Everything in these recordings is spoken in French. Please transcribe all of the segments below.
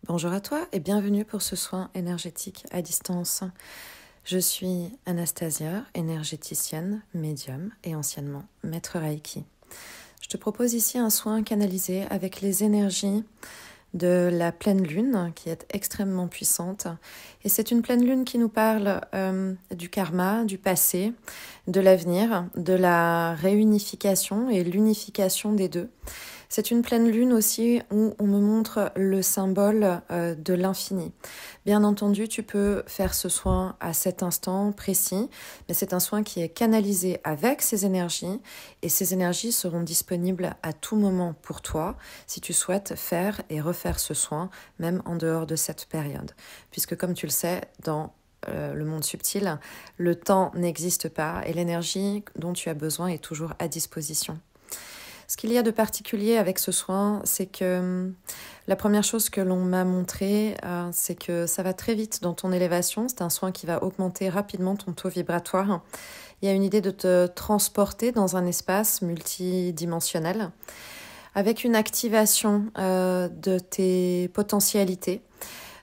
Bonjour à toi et bienvenue pour ce soin énergétique à distance. Je suis Anastasia, énergéticienne, médium et anciennement maître Reiki. Je te propose ici un soin canalisé avec les énergies de la pleine lune qui est extrêmement puissante. Et c'est une pleine lune qui nous parle du karma, du passé, de l'avenir, de la réunification et l'unification des deux. C'est une pleine lune aussi où on me montre le symbole de l'infini. Bien entendu, tu peux faire ce soin à cet instant précis, mais c'est un soin qui est canalisé avec ces énergies et ces énergies seront disponibles à tout moment pour toi si tu souhaites faire et refaire ce soin, même en dehors de cette période. Puisque comme tu le sais, dans le monde subtil, le temps n'existe pas et l'énergie dont tu as besoin est toujours à disposition. Ce qu'il y a de particulier avec ce soin, c'est que la première chose que l'on m'a montré, c'est que ça va très vite dans ton élévation. C'est un soin qui va augmenter rapidement ton taux vibratoire. Il y a une idée de te transporter dans un espace multidimensionnel avec une activation de tes potentialités,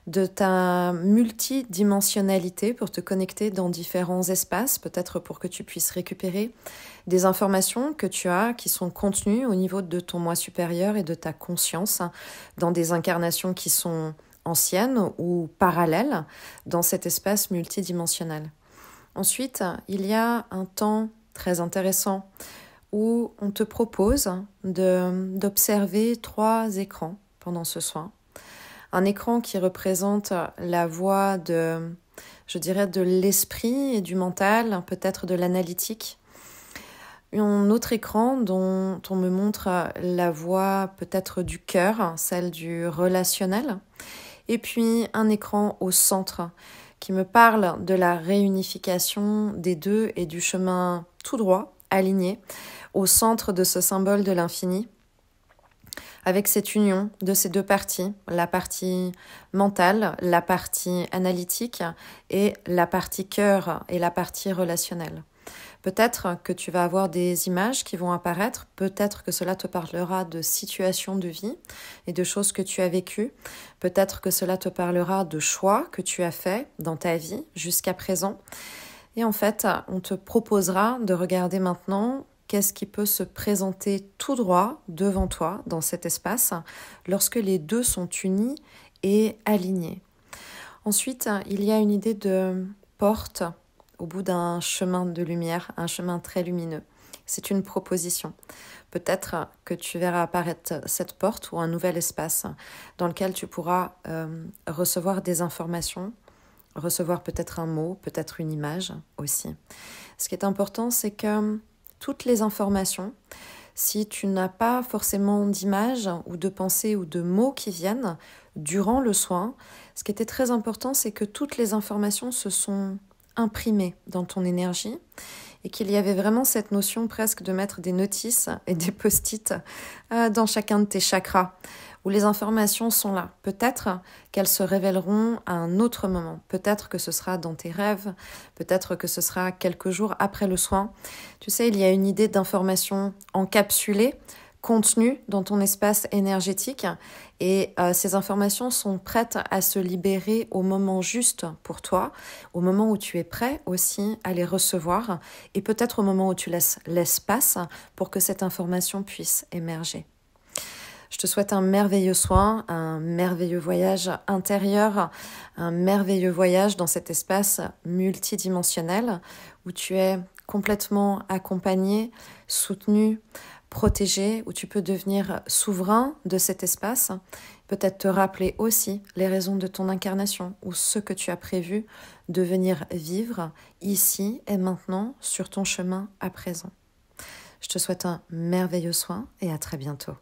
de ta multidimensionnalité pour te connecter dans différents espaces, peut-être pour que tu puisses récupérer des informations que tu as qui sont contenues au niveau de ton moi supérieur et de ta conscience dans des incarnations qui sont anciennes ou parallèles dans cet espace multidimensionnel. Ensuite, il y a un temps très intéressant où on te propose d'observer 3 écrans pendant ce soin. Un écran qui représente la voie de l'esprit et du mental, peut-être de l'analytique. Un autre écran dont on me montre la voie peut-être du cœur, celle du relationnel. Et puis un écran au centre qui me parle de la réunification des deux et du chemin tout droit, aligné, au centre de ce symbole de l'infini. Avec cette union de ces 2 parties, la partie mentale, la partie analytique et la partie cœur et la partie relationnelle. Peut-être que tu vas avoir des images qui vont apparaître, peut-être que cela te parlera de situations de vie et de choses que tu as vécues, peut-être que cela te parlera de choix que tu as faits dans ta vie jusqu'à présent. Et en fait, on te proposera de regarder maintenant qu'est-ce qui peut se présenter tout droit devant toi dans cet espace lorsque les 2 sont unis et alignés. Ensuite, il y a une idée de porte au bout d'un chemin de lumière, un chemin très lumineux. C'est une proposition. Peut-être que tu verras apparaître cette porte ou un nouvel espace dans lequel tu pourras recevoir des informations, recevoir peut-être un mot, peut-être une image aussi. Ce qui est important, c'est que toutes les informations, si tu n'as pas forcément d'image ou de pensée ou de mots qui viennent durant le soin, ce qui était très important, c'est que toutes les informations se sont imprimées dans ton énergie et qu'il y avait vraiment cette notion presque de mettre des notices et des post-it dans chacun de tes chakras, où les informations sont là. Peut-être qu'elles se révéleront à un autre moment. Peut-être que ce sera dans tes rêves, peut-être que ce sera quelques jours après le soin. Tu sais, il y a une idée d'information encapsulée, contenue dans ton espace énergétique et ces informations sont prêtes à se libérer au moment juste pour toi, au moment où tu es prêt aussi à les recevoir et peut-être au moment où tu laisses l'espace pour que cette information puisse émerger. Je te souhaite un merveilleux soin, un merveilleux voyage intérieur, un merveilleux voyage dans cet espace multidimensionnel où tu es complètement accompagné, soutenu, protégé, où tu peux devenir souverain de cet espace, peut-être te rappeler aussi les raisons de ton incarnation ou ce que tu as prévu de venir vivre ici et maintenant sur ton chemin à présent. Je te souhaite un merveilleux soin et à très bientôt.